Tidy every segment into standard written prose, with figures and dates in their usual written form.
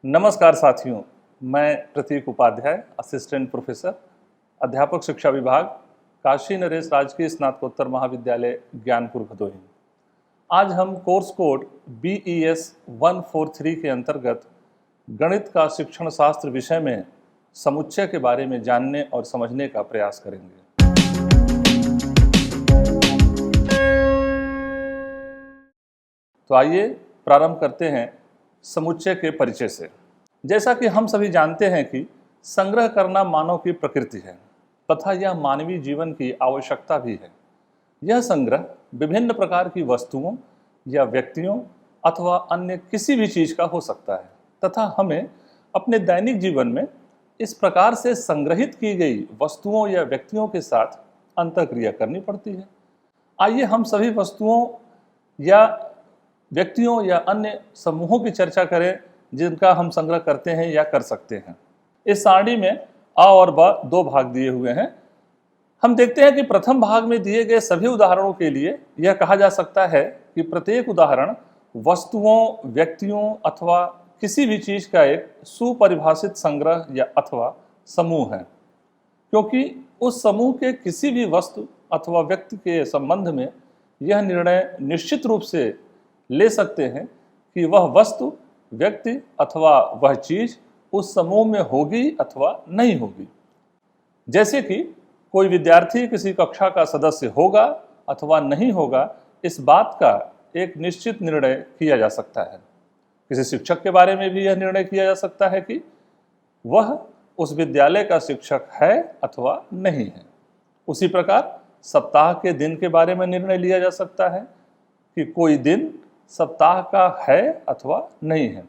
नमस्कार साथियों, मैं प्रतीक उपाध्याय, असिस्टेंट प्रोफेसर, अध्यापक शिक्षा विभाग, काशी नरेश राजकीय स्नातकोत्तर महाविद्यालय, ज्ञानपुर भदोही। आज हम कोर्स कोड BES 143 के अंतर्गत गणित का शिक्षण शास्त्र विषय में समुच्चय के बारे में जानने और समझने का प्रयास करेंगे। तो आइए प्रारंभ करते हैं समुच्चय के परिचय से। जैसा कि हम सभी जानते हैं कि संग्रह करना मानव की प्रकृति है तथा यह मानवीय जीवन की आवश्यकता भी है। यह संग्रह विभिन्न प्रकार की वस्तुओं या व्यक्तियों अथवा अन्य किसी भी चीज का हो सकता है तथा हमें अपने दैनिक जीवन में इस प्रकार से संग्रहित की गई वस्तुओं या व्यक्तियों के साथ अंतःक्रिया करनी पड़ती है। आइए हम सभी वस्तुओं या व्यक्तियों या अन्य समूहों की चर्चा करें जिनका हम संग्रह करते हैं या कर सकते हैं। इस सारणी में अ और ब दो भाग दिए हुए हैं। हम देखते हैं कि प्रथम भाग में दिए गए सभी उदाहरणों के लिए यह कहा जा सकता है कि प्रत्येक उदाहरण वस्तुओं, व्यक्तियों अथवा किसी भी चीज का एक सुपरिभाषित संग्रह या अथवा समूह है, क्योंकि उस समूह के किसी भी वस्तु अथवा व्यक्ति के संबंध में यह निर्णय निश्चित रूप से ले सकते हैं कि वह वस्तु, व्यक्ति अथवा वह चीज उस समूह में होगी अथवा नहीं होगी। जैसे कि कोई विद्यार्थी किसी कक्षा का सदस्य होगा अथवा नहीं होगा, इस बात का एक निश्चित निर्णय किया जा सकता है। किसी शिक्षक के बारे में भी यह निर्णय किया जा सकता है कि वह उस विद्यालय का शिक्षक है अथवा नहीं है। उसी प्रकार सप्ताह के दिन के बारे में निर्णय लिया जा सकता है कि कोई दिन सप्ताह का है अथवा नहीं है।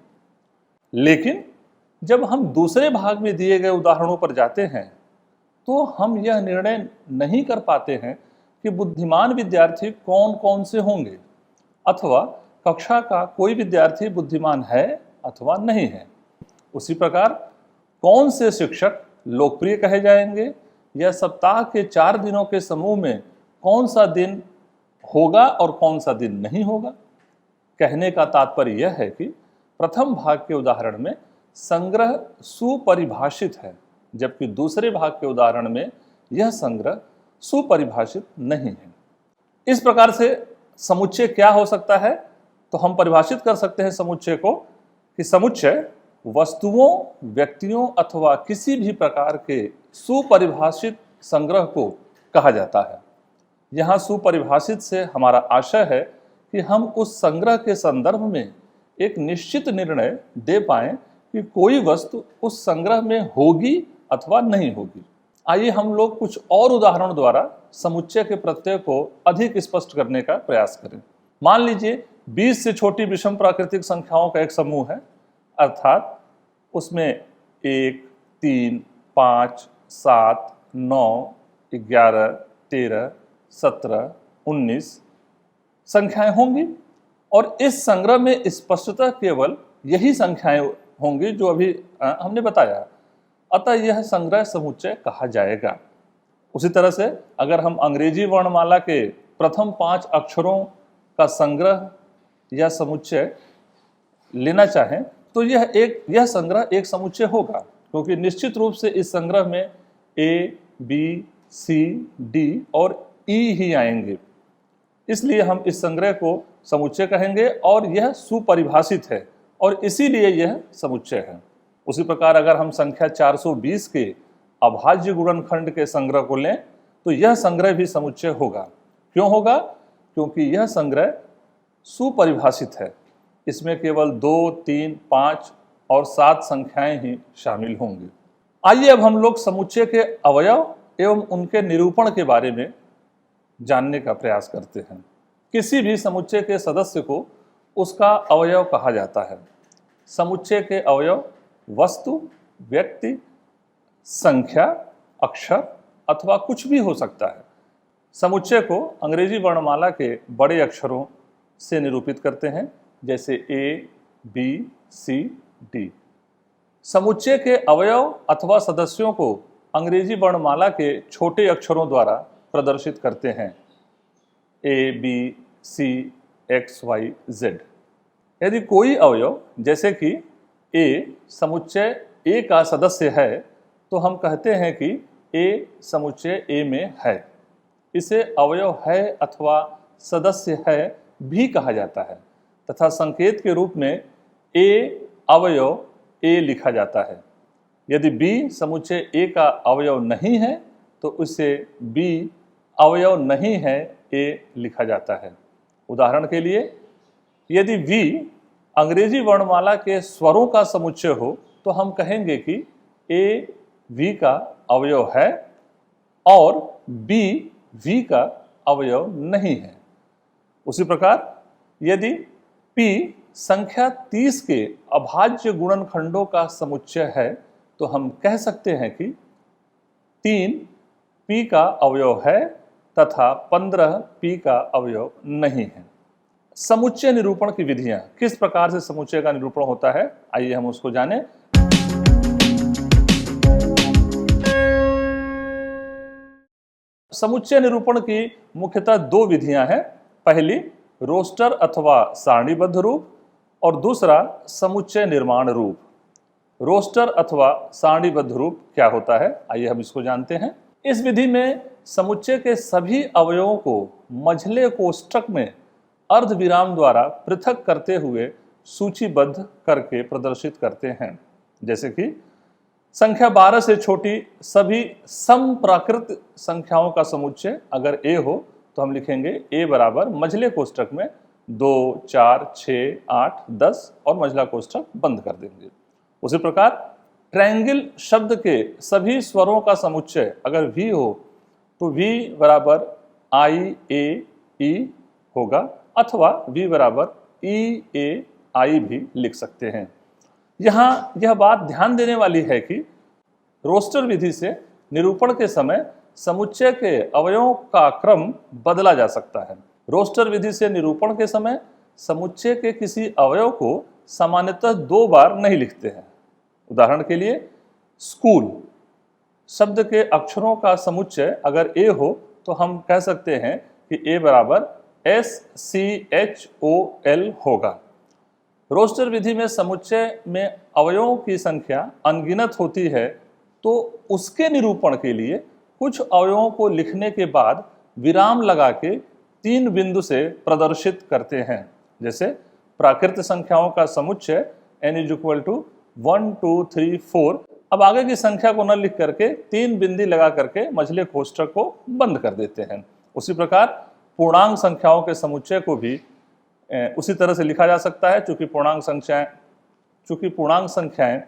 लेकिन जब हम दूसरे भाग में दिए गए उदाहरणों पर जाते हैं तो हम यह निर्णय नहीं कर पाते हैं कि बुद्धिमान विद्यार्थी कौन कौन से होंगे अथवा कक्षा का कोई विद्यार्थी बुद्धिमान है अथवा नहीं है। उसी प्रकार कौन से शिक्षक लोकप्रिय कहे जाएंगे या सप्ताह के 4 दिनों के समूह में कौन सा दिन होगा और कौन सा दिन नहीं होगा। कहने का तात्पर्य यह है कि प्रथम भाग के उदाहरण में संग्रह सुपरिभाषित है, जबकि दूसरे भाग के उदाहरण में यह संग्रह सुपरिभाषित नहीं है। इस प्रकार से समुच्चय क्या हो सकता है, तो हम परिभाषित कर सकते हैं समुच्चय को कि समुच्चय वस्तुओं, व्यक्तियों अथवा किसी भी प्रकार के सुपरिभाषित संग्रह को कहा जाता है। यहाँ सुपरिभाषित से हमारा आशय है कि हम उस संग्रह के संदर्भ में एक निश्चित निर्णय दे पाएं कि कोई वस्तु उस संग्रह में होगी अथवा नहीं होगी। आइए हम लोग कुछ और उदाहरणों द्वारा समुच्चय के प्रत्यय को अधिक स्पष्ट करने का प्रयास करें। मान लीजिए 20 से छोटी विषम प्राकृतिक संख्याओं का एक समूह है, अर्थात उसमें 1, 3, 5, 7, 9, 11, 13, 17, 19 संख्याएं होंगी और इस संग्रह में स्पष्टतः केवल यही संख्याएं होंगी जो अभी हमने बताया। अतः यह संग्रह समुच्चय कहा जाएगा। उसी तरह से अगर हम अंग्रेजी वर्णमाला के प्रथम 5 अक्षरों का संग्रह या समुच्चय लेना चाहें तो यह संग्रह एक समुच्चय होगा, क्योंकि निश्चित रूप से इस संग्रह में A, B, C, D और E ही आएंगे। इसलिए हम इस संग्रह को समुच्चय कहेंगे और यह सुपरिभाषित है और इसीलिए यह समुच्चय है। उसी प्रकार अगर हम संख्या 420 के अभाज्य गुणनखंड के संग्रह को लें तो यह संग्रह भी समुच्चय होगा। क्यों होगा? क्योंकि यह संग्रह सुपरिभाषित है। इसमें केवल 2, 3, 5 और 7 संख्याएं ही शामिल होंगी। आइए अब हम लोग समुच्चय के अवयव एवं उनके निरूपण के बारे में जानने का प्रयास करते हैं। किसी भी समुच्चय के सदस्य को उसका अवयव कहा जाता है। समुच्चय के अवयव वस्तु, व्यक्ति, संख्या, अक्षर अथवा कुछ भी हो सकता है। समुच्चय को अंग्रेजी वर्णमाला के बड़े अक्षरों से निरूपित करते हैं, जैसे A, B, C, D। समुच्चय के अवयव अथवा सदस्यों को अंग्रेजी वर्णमाला के छोटे अक्षरों द्वारा प्रदर्शित करते हैं, A, B, C, X, Y, Z। यदि कोई अवयव जैसे कि ए समुच्चय ए का सदस्य है तो हम कहते हैं कि ए समुच्चय ए में है। इसे अवयव है अथवा सदस्य है भी कहा जाता है तथा संकेत के रूप में ए अवयव ए लिखा जाता है। यदि बी समुच्चय ए का अवयव नहीं है तो उसे बी अवयव नहीं है ए लिखा जाता है। उदाहरण के लिए यदि वी अंग्रेजी वर्णमाला के स्वरों का समुच्चय हो तो हम कहेंगे कि ए वी का अवयव है और बी वी का अवयव नहीं है। उसी प्रकार यदि P संख्या 30 के अभाज्य गुणनखंडों का समुच्चय है तो हम कह सकते हैं कि 3 P का अवयव है तथा 15 P का अवयव नहीं है। समुच्चय निरूपण की विधियां, किस प्रकार से समुच्चय का निरूपण होता है, आइए हम उसको जानें। समुच्चय निरूपण की मुख्यतः दो विधियां हैं। पहली रोस्टर अथवा सारणीबद्ध रूप और दूसरा समुच्चय निर्माण रूप। रोस्टर अथवा सारणीबद्ध रूप क्या होता है, आइए हम इसको जानते हैं। इस विधि में समुच्चय के सभी अवयवों को मझले कोष्ठक में अर्धविराम द्वारा पृथक करते हुए सूचीबद्ध करके प्रदर्शित करते हैं। जैसे कि संख्या 12 से छोटी सभी समप्राकृत संख्याओं का समुच्चय अगर ए हो तो हम लिखेंगे ए बराबर मझले कोष्ठक में 2, 4, 6, 8, 10 और मझला कोष्ठक बंद कर देंगे। उसी प्रकार ट्रायंगल शब्द के सभी स्वरों का समुच्चय अगर वी हो तो वी बराबर आई ए ई होगा अथवा वी बराबर ई ए आई भी लिख सकते हैं। यहाँ यह बात ध्यान देने वाली है कि रोस्टर विधि से निरूपण के समय समुच्चय के अवयवों का क्रम बदला जा सकता है। रोस्टर विधि से निरूपण के समय समुच्चय के किसी अवयव को सामान्यतः 2 बार नहीं लिखते हैं। उदाहरण के लिए स्कूल शब्द के अक्षरों का समुच्चय अगर ए हो तो हम कह सकते हैं कि ए बराबर SCHOL होगा। रोस्टर विधि में समुच्चय में अवयवों की संख्या अनगिनत होती है तो उसके निरूपण के लिए कुछ अवयवों को लिखने के बाद विराम लगा के 3 बिंदु से प्रदर्शित करते हैं। जैसे प्राकृत संख्याओं का समुच्चय n = 1, 2, 3, 4। अब आगे की संख्या को न लिख करके 3 बिंदी लगा करके मझले कोष्ठक को बंद कर देते हैं। उसी प्रकार पूर्णांक संख्याओं के समुच्चय को भी उसी तरह से लिखा जा सकता है। चूंकि पूर्णांक संख्याएं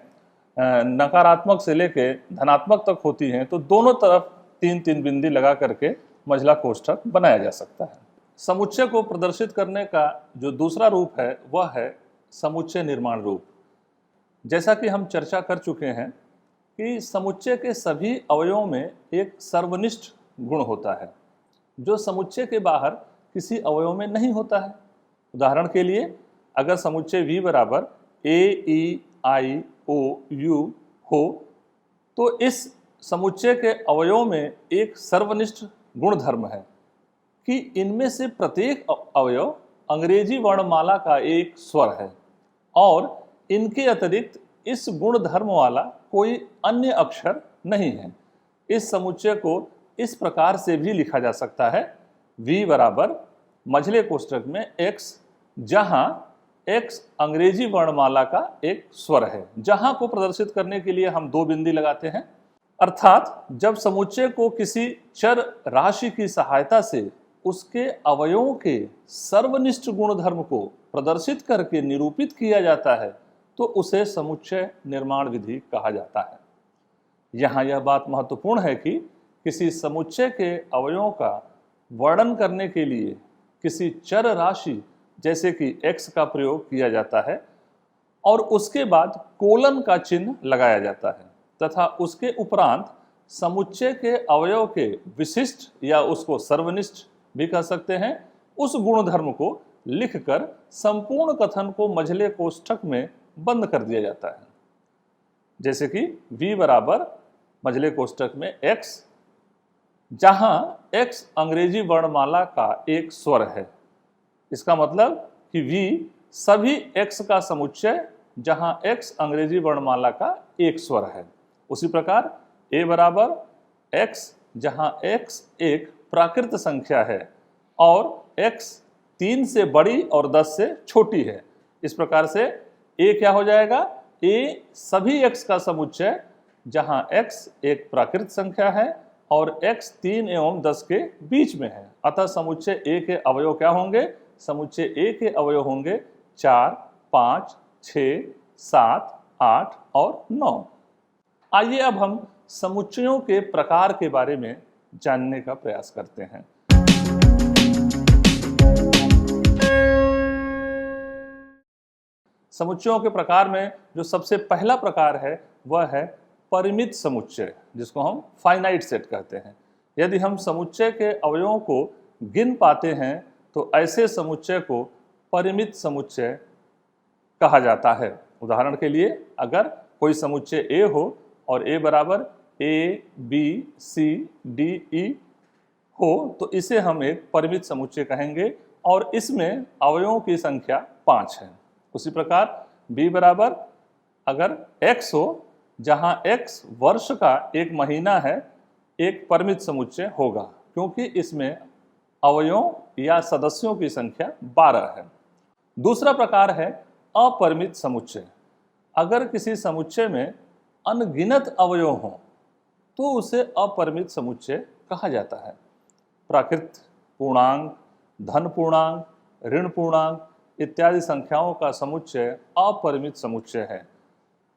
नकारात्मक से लेकर धनात्मक तक होती हैं तो दोनों तरफ 3-3 बिंदी लगा करके मझला कोष्ठक बनाया जा सकता है। समुच्चय को प्रदर्शित करने का जो दूसरा रूप है वह है समुच्चय निर्माण रूप। जैसा कि हम चर्चा कर चुके हैं कि समुच्चय के सभी अवयवों में एक सर्वनिष्ठ गुण होता है जो समुच्चय के बाहर किसी अवयव में नहीं होता है। उदाहरण के लिए अगर समुच्चय V बराबर AEIOU हो तो इस समुच्चय के अवयवों में एक सर्वनिष्ठ गुणधर्म है कि इनमें से प्रत्येक अवयव अंग्रेजी वर्णमाला का एक स्वर है और इनके अतिरिक्त इस गुणधर्म वाला कोई अन्य अक्षर नहीं है। इस समुच्चय को इस प्रकार से भी लिखा जा सकता है V बराबर मझले कोष्ठक में X, जहां X अंग्रेजी वर्णमाला का एक स्वर है। जहां को प्रदर्शित करने के लिए हम 2 बिंदी लगाते हैं। अर्थात जब समुच्चय को किसी चर राशि की सहायता से उसके अवयवों के सर्वनिष्ठ गुणधर्म को प्रदर्शित करके निरूपित किया जाता है तो उसे समुच्चय निर्माण विधि कहा जाता है। यहाँ यह बात महत्वपूर्ण है कि किसी समुच्चय के अवयवों का वर्णन करने के लिए किसी चर राशि जैसे कि x का प्रयोग किया जाता है और उसके बाद कोलन का चिन्ह लगाया जाता है तथा उसके उपरांत समुच्चय के अवयव के विशिष्ट या उसको सर्वनिष्ठ भी कह सकते हैं उस गुणधर्म को लिखकर संपूर्ण कथन को मझले कोष्ठक में बंद कर दिया जाता है। जैसे कि V बराबर मझले कोष्ठक में X, जहां X अंग्रेजी वर्णमाला का एक स्वर है। इसका मतलब कि V सभी X का समुच्चय जहां x अंग्रेजी वर्णमाला का एक स्वर है। उसी प्रकार a बराबर x जहां x एक प्राकृत संख्या है और x 3 से बड़ी और 10 से छोटी है। इस प्रकार से a क्या हो जाएगा? a सभी x का समुच्चय जहां x एक प्राकृत संख्या है और x 3 एवं 10 के बीच में है। अतः समुच्चय a के अवयव क्या होंगे? समुच्चय a के अवयव होंगे 4, 5, 6, 7, 8 और 9। आइए अब हम समुच्चयों के प्रकार के बारे में जानने का प्रयास करते हैं। समुच्चयों के प्रकार में जो सबसे पहला प्रकार है वह है परिमित समुच्चय, जिसको हम फाइनाइट सेट कहते हैं। यदि हम समुच्चय के अवयवों को गिन पाते हैं तो ऐसे समुच्चय को परिमित समुच्चय कहा जाता है। उदाहरण के लिए अगर कोई समुच्चय A हो और A बराबर A, B, C, D, E हो तो इसे हम एक परिमित समुच्चय कहेंगे और इसमें अवयवों की संख्या 5 है। उसी प्रकार B बराबर अगर X हो जहां X वर्ष का एक महीना है, एक परिमित समुच्चय होगा क्योंकि इसमें अवयवों या सदस्यों की संख्या 12 है। दूसरा प्रकार है अपरिमित समुच्चय। अगर किसी समुच्चय में अनगिनत अवयव हों तो उसे अपरिमित समुच्चय कहा जाता है। प्राकृत पूर्णांक, धन पूर्णांक, ऋण पूर्णांक इत्यादि संख्याओं का समुच्चय अपरिमित समुच्चय है।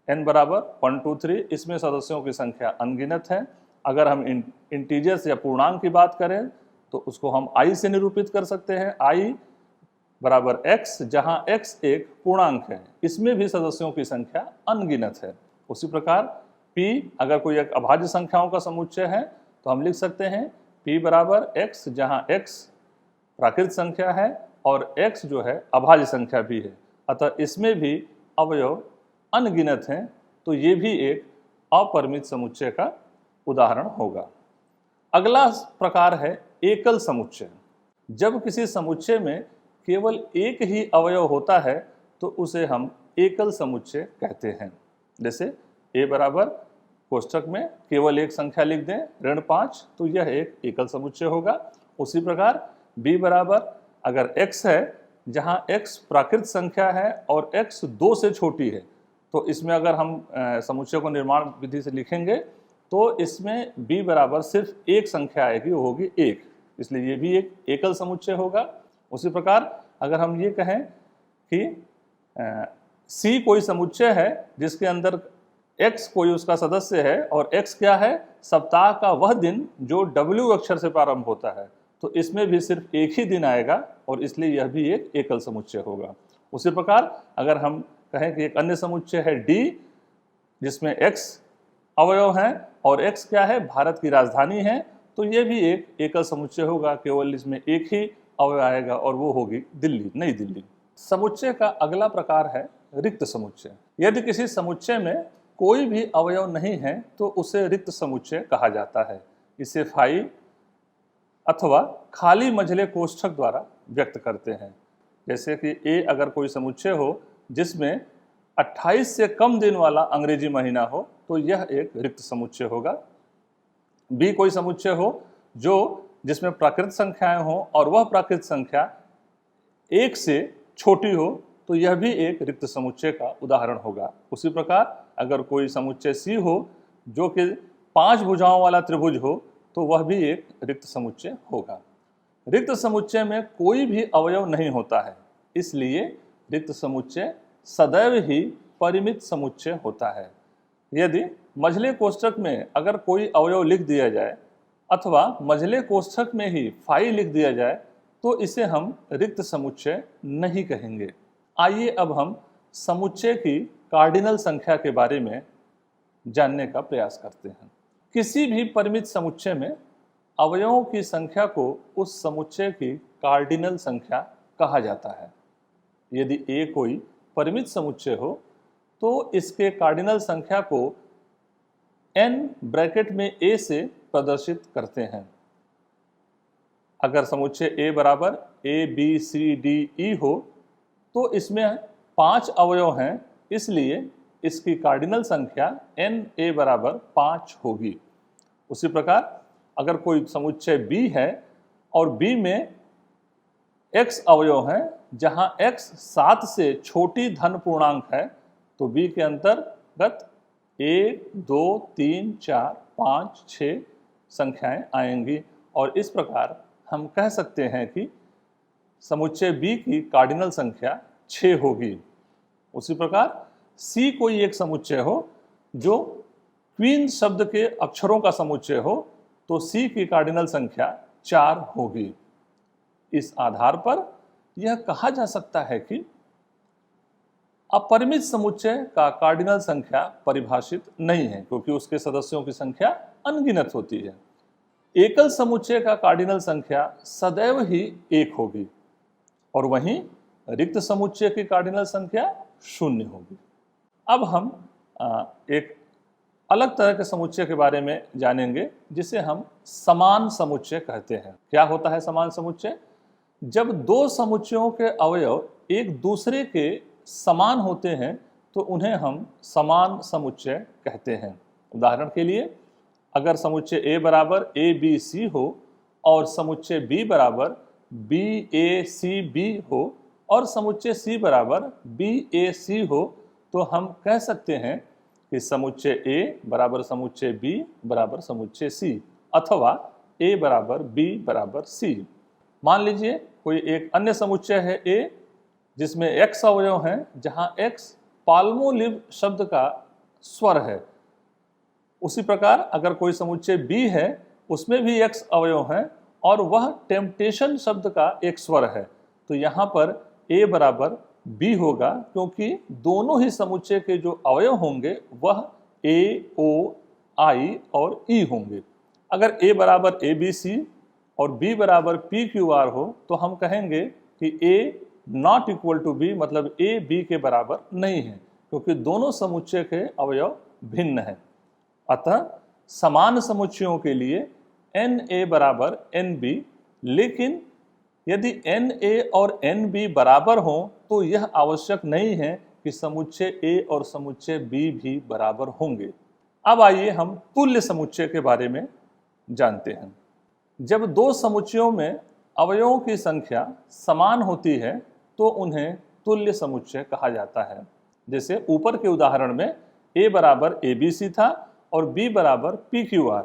n बराबर 1, 2, 3 इसमें सदस्यों की संख्या अनगिनत है। अगर हम इंटीजर्स या पूर्णांक की बात करें तो उसको हम i से निरूपित कर सकते हैं। i बराबर x जहां x एक पूर्णांक है, इसमें भी सदस्यों की संख्या अनगिनत है। उसी प्रकार p अगर कोई एक अभाज्य संख्याओं का समुच्चय है तो हम लिख सकते हैं p बराबर x जहां x प्राकृत संख्या है और x जो है अभाज्य संख्या भी है। अतः इसमें भी अवयव अनगिनत हैं, तो ये भी एक अपरिमित समुच्चय का उदाहरण होगा। अगला प्रकार है एकल समुच्चय। जब किसी समुच्चय में केवल एक ही अवयव होता है तो उसे हम एकल समुच्चय कहते हैं। जैसे a बराबर कोष्ठक में केवल एक संख्या लिख दें ऋण 5 तो यह एक एकल समुच्चय होगा। उसी प्रकार b बराबर अगर x है जहां x प्राकृत संख्या है और x 2 से छोटी है तो इसमें अगर हम समुच्चय को निर्माण विधि से लिखेंगे तो इसमें b बराबर सिर्फ एक संख्या आएगी, वो होगी 1, इसलिए ये भी एक एकल समुच्चय होगा। उसी प्रकार अगर हम ये कहें कि C कोई समुच्चय है जिसके अंदर x कोई उसका सदस्य है और x क्या है? सप्ताह का वह दिन जो W अक्षर से प्रारंभ होता है, तो इसमें भी सिर्फ एक ही दिन आएगा और इसलिए यह भी एक एकल समुच्चय होगा। उसी प्रकार अगर हम कहें कि एक अन्य समुच्चय है D जिसमें x अवयव हैं और x क्या है? भारत की राजधानी है, तो यह भी एक एकल समुच्चय होगा, केवल इसमें एक ही अवयव आएगा और वो होगी दिल्ली, नई दिल्ली। समुच्चय का अगला प्रकार है रिक्त समुच्चय। यदि किसी समुच्चय में कोई भी अवयव नहीं है तो उसे रिक्त समुच्चय कहा जाता है। इसे फाई अथवा खाली मझले कोष्ठक द्वारा व्यक्त करते हैं। जैसे कि A अगर कोई समुच्चय हो जिसमें 28 से कम दिन वाला अंग्रेजी महीना हो तो यह एक रिक्त समुच्चय होगा। B कोई समुच्चय हो जिसमें प्राकृत संख्याएं हो और वह प्राकृत संख्या 1 से छोटी हो तो यह भी एक रिक्त समुच्चय का उदाहरण होगा। उसी प्रकार अगर कोई समुच्चय C हो जो कि 5 भुजाओं वाला त्रिभुज हो तो वह भी एक रिक्त समुच्चय होगा। रिक्त समुच्चय में कोई भी अवयव नहीं होता है, इसलिए रिक्त समुच्चय सदैव ही परिमित समुच्चय होता है। यदि मझले कोष्ठक में अगर कोई अवयव लिख दिया जाए अथवा मझले कोष्ठक में ही फाई लिख दिया जाए तो इसे हम रिक्त समुच्चय नहीं कहेंगे। आइए अब हम समुच्चय की कार्डिनल संख्या के बारे में जानने का प्रयास करते हैं। किसी भी परिमित समुच्चय में अवयवों की संख्या को उस समुच्चय की कार्डिनल संख्या कहा जाता है। यदि A कोई परिमित समुच्चय हो तो इसके कार्डिनल संख्या को n ब्रैकेट में A से प्रदर्शित करते हैं। अगर समुच्चय A बराबर A, B, C, D, E हो तो इसमें 5 अवयव हैं इसलिए इसकी कार्डिनल संख्या Na बराबर 5 होगी। उसी प्रकार अगर कोई समुच्चय B है और B में x अवयव हैं, जहां x 7 से छोटी धन पूर्णांक है, तो B के अंतर्गत 1, 2, 3, 4, 5, 6 संख्याएं आएंगी और इस प्रकार हम कह सकते हैं कि समुच्चय B की कार्डिनल संख्या 6 होगी। उसी प्रकार C कोई एक समुच्चय हो जो क्वीन शब्द के अक्षरों का समुच्चय हो, तो C की कार्डिनल संख्या 4 होगी। इस आधार पर यह कहा जा सकता है कि अपरिमित समुच्चय का कार्डिनल संख्या परिभाषित नहीं है, क्योंकि उसके सदस्यों की संख्या अनगिनत होती है। एकल समुच्चय का कार्डिनल संख्या सदैव ही 1 होगी और वहीं रिक्त समुच्चय की कार्डिनल संख्या 0 होगी। अब हम एक अलग तरह के समुच्चय के बारे में जानेंगे, जिसे हम समान समुच्चय कहते हैं। क्या होता है समान समुच्चय? जब दो समुच्चयों के अवयव एक दूसरे के समान होते हैं तो उन्हें हम समान समुच्चय कहते हैं। उदाहरण के लिए, अगर समुच्चय A बराबर ABC हो और समुच्चय B बराबर BACB हो और समुच्चय C बराबर BAC हो, तो हम कह सकते हैं कि समुच्चय A बराबर समुच्चय B बराबर समुच्चय C अथवा A बराबर B बराबर C। मान लीजिए कोई एक अन्य समुच्चय है A जिसमें x अवयव हैं, जहां x पाल्मोलिव शब्द का स्वर है। उसी प्रकार अगर कोई समुच्चय B है, उसमें भी x अवयव हैं और वह टेम्पटेशन शब्द का एक स्वर है, तो यहाँ पर A बराबर B होगा, क्योंकि दोनों ही समुच्चय के जो अवयव होंगे वह A, O, I और E होंगे। अगर A बराबर ABC और B बराबर PQR हो तो हम कहेंगे कि A not equal to B, मतलब A B के बराबर नहीं है, क्योंकि दोनों समुच्चय के अवयव भिन्न हैं। अतः समान समुच्चयों के लिए Na बराबर NB, लेकिन यदि Na और NB बराबर हों तो यह आवश्यक नहीं है कि समुच्चय A और समुच्चय B भी बराबर होंगे। अब आइए हम तुल्य समुच्चय के बारे में जानते हैं। जब दो समुच्चयों में अवयवों की संख्या समान होती है तो उन्हें तुल्य समुच्चय कहा जाता है। जैसे ऊपर के उदाहरण में A बराबर ABC था और B बराबर PQR,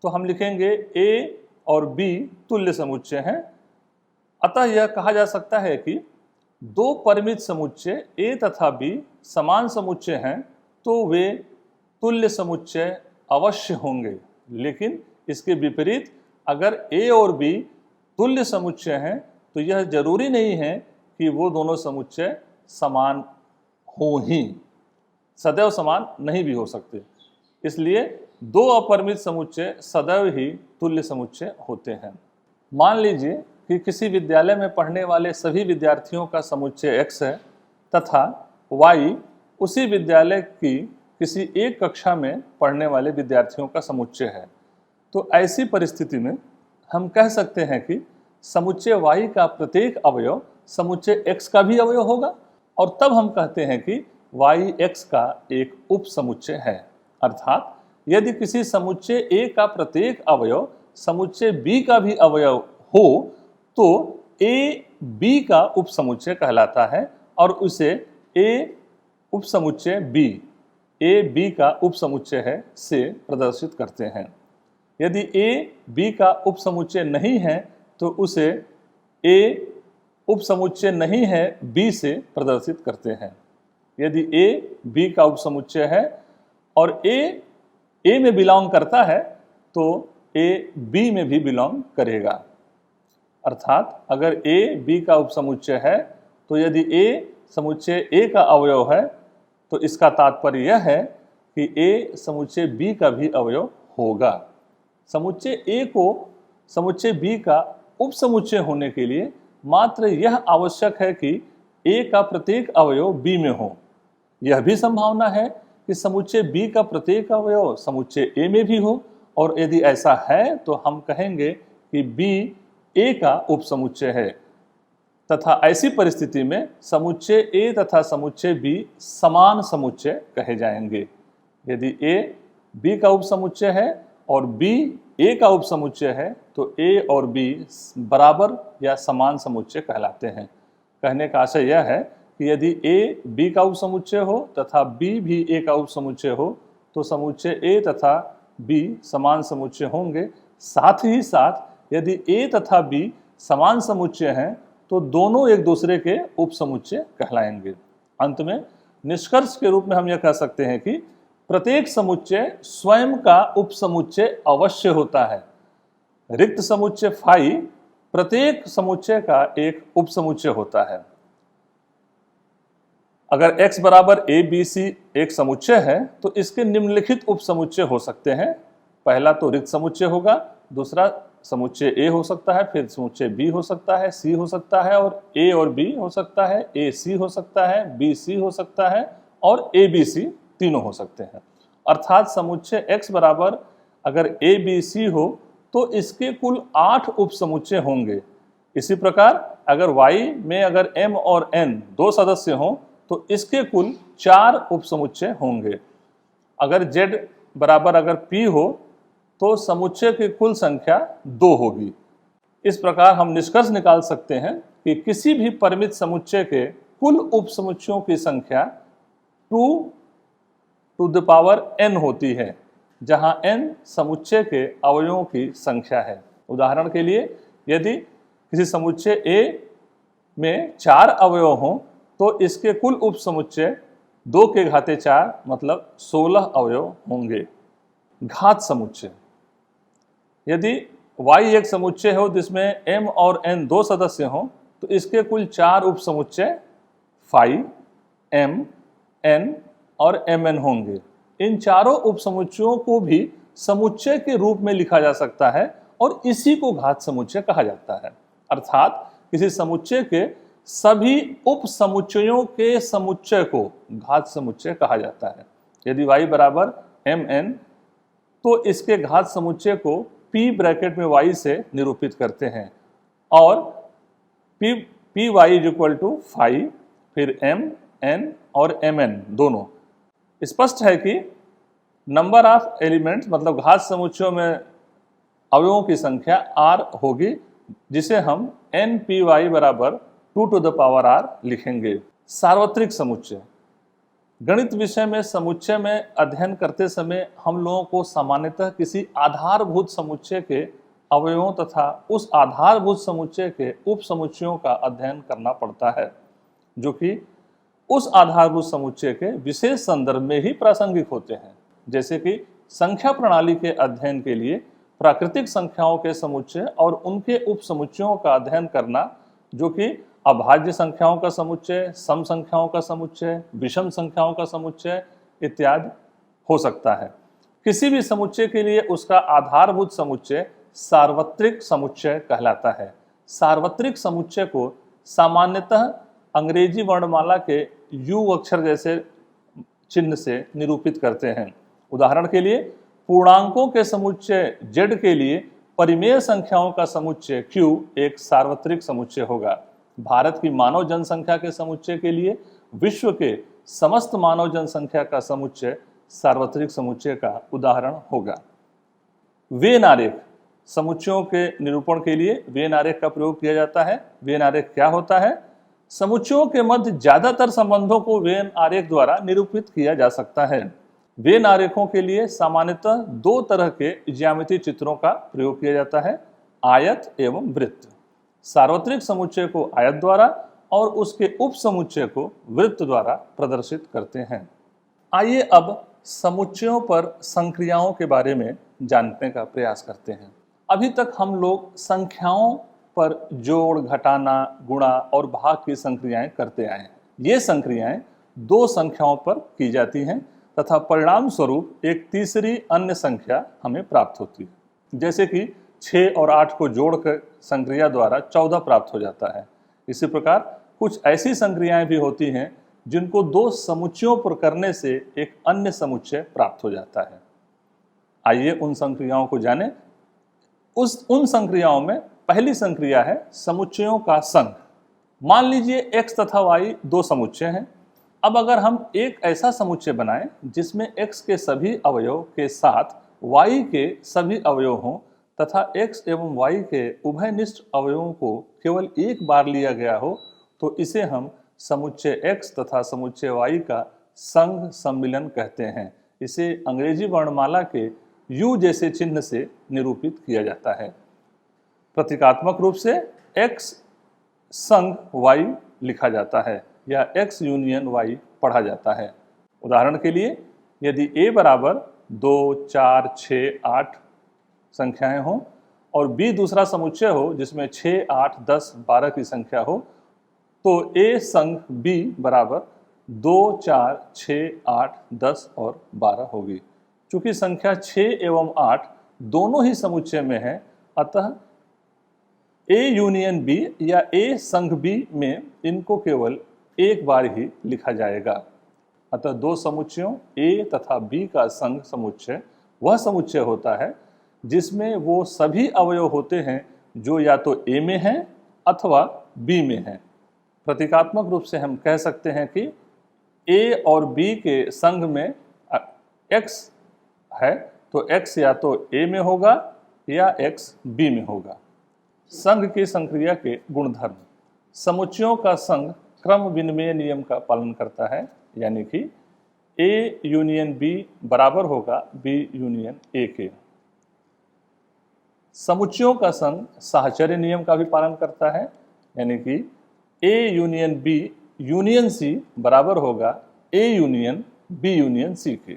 तो हम लिखेंगे A और B तुल्य समुच्चय हैं। अतः यह कहा जा सकता है कि दो परिमित समुच्चय A तथा B समान समुच्चय हैं तो वे तुल्य समुच्चय अवश्य होंगे, लेकिन इसके विपरीत अगर A और B तुल्य समुच्चय हैं तो यह जरूरी नहीं है कि वो दोनों समुच्चय समान हो ही, सदैव समान नहीं भी हो सकते। इसलिए दो अपरिमित समुच्चय सदैव ही तुल्य समुच्चय होते हैं। मान लीजिए कि किसी विद्यालय में पढ़ने वाले सभी विद्यार्थियों का समुच्चय x है तथा y उसी विद्यालय की किसी एक कक्षा में पढ़ने वाले विद्यार्थियों का समुच्चय है, तो ऐसी परिस्थिति में हम कह सकते हैं कि समुच्चय y का प्रत्येक अवयव समुच्चय x का भी अवयव होगा और तब हम कहते हैं कि y x का एक उप समुच्चय है। अर्थात यदि किसी समुच्चय A का प्रत्येक अवयव समुच्चय B का भी अवयव हो तो A B का उप समुच्चय कहलाता है और उसे A उप समुच्चय B, A B का उप समुच्चय है, से प्रदर्शित करते हैं। यदि A B का उप समुच्चय नहीं है तो उसे A उप समुच्चय नहीं है B से प्रदर्शित करते हैं। यदि A B का उप समुच्चय है और A में बिलोंग करता है तो A B में भी बिलोंग करेगा। अर्थात अगर A B का उप समुच्चय है तो यदि A समुच्चय A का अवयव है तो इसका तात्पर्य यह है कि A समुच्चय B का भी अवयव होगा। समुच्चय A को समुच्चय B का उप समुच्चय होने के लिए मात्र यह आवश्यक है कि A का प्रत्येक अवयव B में हो। यह भी संभावना है कि समुच्चय B का प्रत्येक अवयव समुच्चय A में भी हो, और यदि ऐसा है तो हम कहेंगे कि B A का उप समुच्चय है। तथा ऐसी परिस्थिति में समुच्चय ए तथा समुच्चय बी समान समुच्चय कहे जाएंगे। यदि ए बी का उपसमुच्चय है और बी ए का उपसमुच्चय है तो ए और बी बराबर या समान समुच्चय कहलाते हैं। कहने का आशय यह है कि यदि ए बी का उपसमुच्चय हो तथा बी भी ए का उपसमुच्चय हो तो समुच्चय ए तथा बी समान समुच्चय होंगे। साथ ही साथ यदि ए तथा बी समान समुच्चय हैं तो दोनों एक दूसरे के उपसमुच्चय कहलाएंगे। अंत में निष्कर्ष के रूप में हम यह कह सकते हैं कि प्रत्येक समुच्चय स्वयं का उपसमुच्चय अवश्य होता है। रिक्त समुच्चय फाई प्रत्येक समुच्चय का एक उपसमुच्चय होता है। अगर x बराबर ए बी सी एक समुच्चय है तो इसके निम्नलिखित उपसमुच्चय हो सकते हैं। पहला तो रिक्त समुच्चय होगा, दूसरा समुच्चय ए हो सकता है, फिर समुच्चय बी हो सकता है, सी हो सकता है और ए और बी हो सकता है, ए सी हो सकता है, बी सी हो सकता है और ए बी सी तीनों हो सकते हैं। अर्थात समुच्चय x बराबर अगर ए बी सी हो तो इसके कुल 8 उपसमुच्चय होंगे। इसी प्रकार अगर y में अगर m और n दो सदस्य हों तो इसके कुल 4 उपसमुच्चय होंगे। अगर z बराबर अगर p हो तो समुच्चय की कुल संख्या 2 होगी। इस प्रकार हम निष्कर्ष निकाल सकते हैं कि किसी भी परिमित समुच्चय के कुल उपसमुच्चयों की संख्या 2n होती है, जहां n समुच्चय के अवयवों की संख्या है। उदाहरण के लिए यदि किसी समुच्चय A में 4 अवयव हों तो इसके कुल उपसमुच्चय 2 के घाते 4 मतलब 16 अवयव होंगे। घात समुच्चय, यदि y एक समुच्चय हो जिसमें m और n दो सदस्य हों तो इसके कुल 4 उपसमुच्चय फाई, m, n और mn होंगे। इन चारों उपसमुच्चयों को भी समुच्चय के रूप में लिखा जा सकता है और इसी को घात समुच्चय कहा जाता है। अर्थात किसी समुच्चय के सभी उपसमुच्चयों के समुच्चय को घात समुच्चय कहा जाता है। यदि y बराबर mn तो इसके घात समुच्चय को p ब्रैकेट में y से निरूपित करते हैं और py = फाई, फिर m, n और mn दोनों। स्पष्ट है कि नंबर ऑफ एलिमेंट्स मतलब घात समुच्चयों में अवयवों की संख्या r होगी, जिसे हम npy बराबर 2r लिखेंगे। सार्वत्रिक समुच्चय, गणित विषय में समुच्चय में अध्ययन करते समय हम लोगों को सामान्यतः किसी आधारभूत समुच्चय के अवयवों तथा उस आधारभूत समुच्चय के उपसमुच्चयों का अध्ययन करना पड़ता है, जो कि उस आधारभूत समुच्चय के विशेष संदर्भ में ही प्रासंगिक होते हैं। जैसे कि संख्या प्रणाली के अध्ययन के लिए प्राकृतिक संख्याओं के समुच्चय और उनके उपसमुच्चयों का अध्ययन करना, जो कि अभाज्य संख्याओं का समुच्चय, सम संख्याओं का समुच्चय, विषम संख्याओं का समुच्चय इत्यादि हो सकता है। किसी भी समुच्चय के लिए उसका आधारभूत समुच्चय सार्वत्रिक समुच्चय कहलाता है। सार्वत्रिक समुच्चय को सामान्यतः अंग्रेजी वर्णमाला के U अक्षर जैसे चिन्ह से निरूपित करते हैं। उदाहरण के लिए पूर्णांकों के समुच्चय Z के लिए परिमेय संख्याओं का समुच्चय Q एक सार्वत्रिक समुच्चय होगा। भारत की मानव जनसंख्या के समुच्चय के लिए विश्व के समस्त मानव जनसंख्या का समुच्चय सार्वत्रिक समुच्चय का उदाहरण होगा। वेन आरेख, समुच्चयों के निरूपण के लिए वेन आरेख का प्रयोग किया जाता है। वेन आरेख क्या होता है? समुच्चयों के मध्य ज्यादातर संबंधों को वेन आरेख द्वारा निरूपित किया जा सकता है। वेन आरेखों के लिए सामान्यतः 2 तरह के ज्यामितीय चित्रों का प्रयोग किया जाता है, आयत एवं वृत्त। सार्वत्रिक समुच्चय को आयत द्वारा और उसके उपसमुच्चय को वृत्त द्वारा प्रदर्शित करते हैं। आइए अब समुच्चयों पर संक्रियाओं के बारे में जानने का प्रयास करते हैं। अभी तक हम लोग संख्याओं पर जोड़, घटाना, गुणा और भाग की संक्रियाएं करते आए हैं। ये संक्रियाएं 2 संख्याओं पर की जाती हैं तथा परिणाम स्वरूप एक तीसरी अन्य संख्या हमें प्राप्त होती है। जैसे कि 6 और 8 को जोड़कर संक्रिया द्वारा 14 प्राप्त हो जाता है। इसी प्रकार कुछ ऐसी संक्रियाएं भी होती हैं जिनको 2 समुच्चयों पर करने से एक अन्य समुच्चय प्राप्त हो जाता है। आइए उन संक्रियाओं को जानें। उन संक्रियाओं में पहली संक्रिया है समुच्चयों का संघ। मान लीजिए x तथा y दो समुच्चय हैं। अब अगर हम एक ऐसा समुच्चय बनाएं जिसमें x के सभी अवयव के साथ y के सभी अवयव हों तथा x एवं y के उभयनिष्ठ अवयवों को केवल एक बार लिया गया हो, तो इसे हम समुच्चय x तथा समुच्चय y का संघ सम्मिलन कहते हैं। इसे अंग्रेजी वर्णमाला के U जैसे चिन्ह से निरूपित किया जाता है। प्रतीकात्मक रूप से x संघ y लिखा जाता है या x यूनियन y पढ़ा जाता है। उदाहरण के लिए, यदि a बराबर 2, 4, 6, 8 संख्याएं हों और b दूसरा समुच्चय हो जिसमें 6, 8, 10, 12 की संख्या हो, तो a संघ b बराबर 2, 4, 6, 8, 10 और 12 होगी। चूंकि संख्या 6 एवं 8 दोनों ही समुच्चय में है, अतः A यूनियन B या A संघ B में इनको केवल एक बार ही लिखा जाएगा। अतः दो समुच्चयों A तथा B का संघ समुच्चय वह समुच्चय होता है जिसमें वो सभी अवयव होते हैं जो या तो A में हैं अथवा B में हैं। प्रतीकात्मक रूप से हम कह सकते हैं कि A और B के संघ में X है तो X या तो A में होगा या X B में होगा। संघ की संक्रिया के गुणधर्म। समुच्चयों का संघ क्रम विनिमय नियम का पालन करता है, यानी कि A यूनियन B बराबर होगा B यूनियन A के। समुच्चयों का संघ साहचर्य नियम का भी पालन करता है, यानी कि A union B union C बराबर होगा A union B union C के।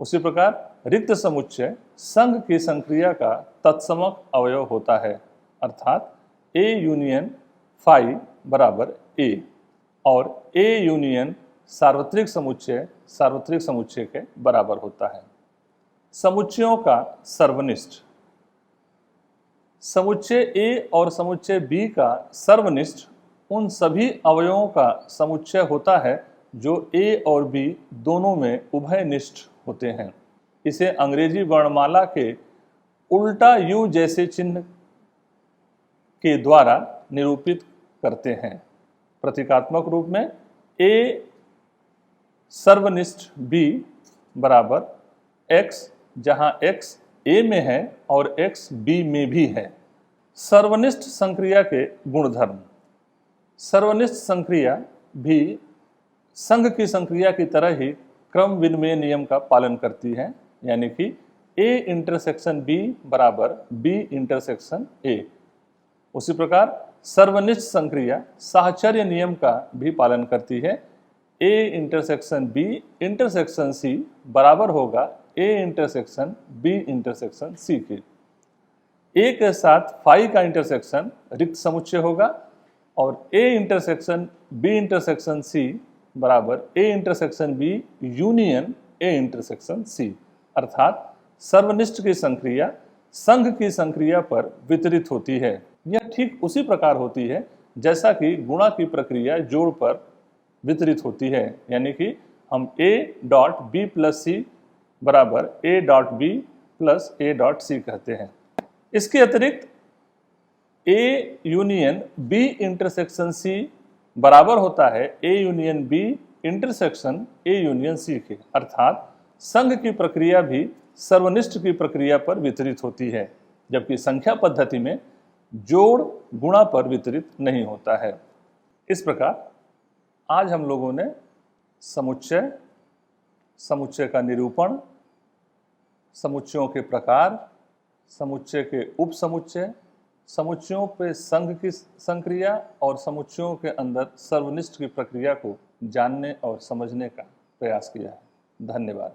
उसी प्रकार रिक्त समुच्चय संघ की संक्रिया का तत्समक अवयव होता है, अर्थात A यूनियन फाई बराबर A और A यूनियन सार्वत्रिक समुच्चय के बराबर होता है। समुच्चयों का सर्वनिष्ठ। समुच्चय A और समुच्चय B का सर्वनिष्ठ उन सभी अवयवों का समुच्चय होता है जो A और B दोनों में उभयनिष्ठ होते हैं। इसे अंग्रेजी वर्णमाला के उल्टा U जैसे चिन्ह के द्वारा निरूपित करते हैं। प्रतीकात्मक रूप में A सर्वनिष्ठ B बराबर X, जहां X A में है और X B में भी है। सर्वनिष्ठ संक्रिया के गुणधर्म। सर्वनिष्ठ संक्रिया भी संघ की संक्रिया की तरह ही क्रम विनिमय नियम का पालन करती है, यानी कि A इंटरसेक्शन B बराबर B इंटरसेक्शन A। उसी प्रकार सर्वनिष्ठ संक्रिया साहचर्य नियम का भी पालन करती है। A intersection B intersection C बराबर होगा A intersection B intersection C के। A के साथ फाई का इंटरसेक्शन रिक्त समुच्चय होगा और A intersection B intersection C बराबर A intersection B union A intersection C, अर्थात सर्वनिष्ठ की संक्रिया संघ की संक्रिया पर वितरित होती है। यह ठीक उसी प्रकार होती है जैसा कि गुणा की प्रक्रिया जोड़ पर वितरित होती है, यानी कि हम A dot B plus C बराबर A dot B plus A dot C कहते हैं। इसके अतिरिक्त A union B intersection C बराबर होता है A union B intersection A union C के, अर्थात संघ की प्रक्रिया भी सर्वनिष्ठ की प्रक्रिया पर वितरित होती है, जबकि संख्या पद्धति में जोड़ गुणा पर वितरित नहीं होता है। इस प्रकार आज हम लोगों ने समुच्चय, समुच्चय का निरूपण, समुच्चयों के प्रकार, समुच्चय के उपसमुच्चय, समुच्चयों पे संघ की संक्रिया और समुच्चयों के अंदर सर्वनिष्ठ की प्रक्रिया को जानने और समझने का प्रयास किया है। धन्यवाद।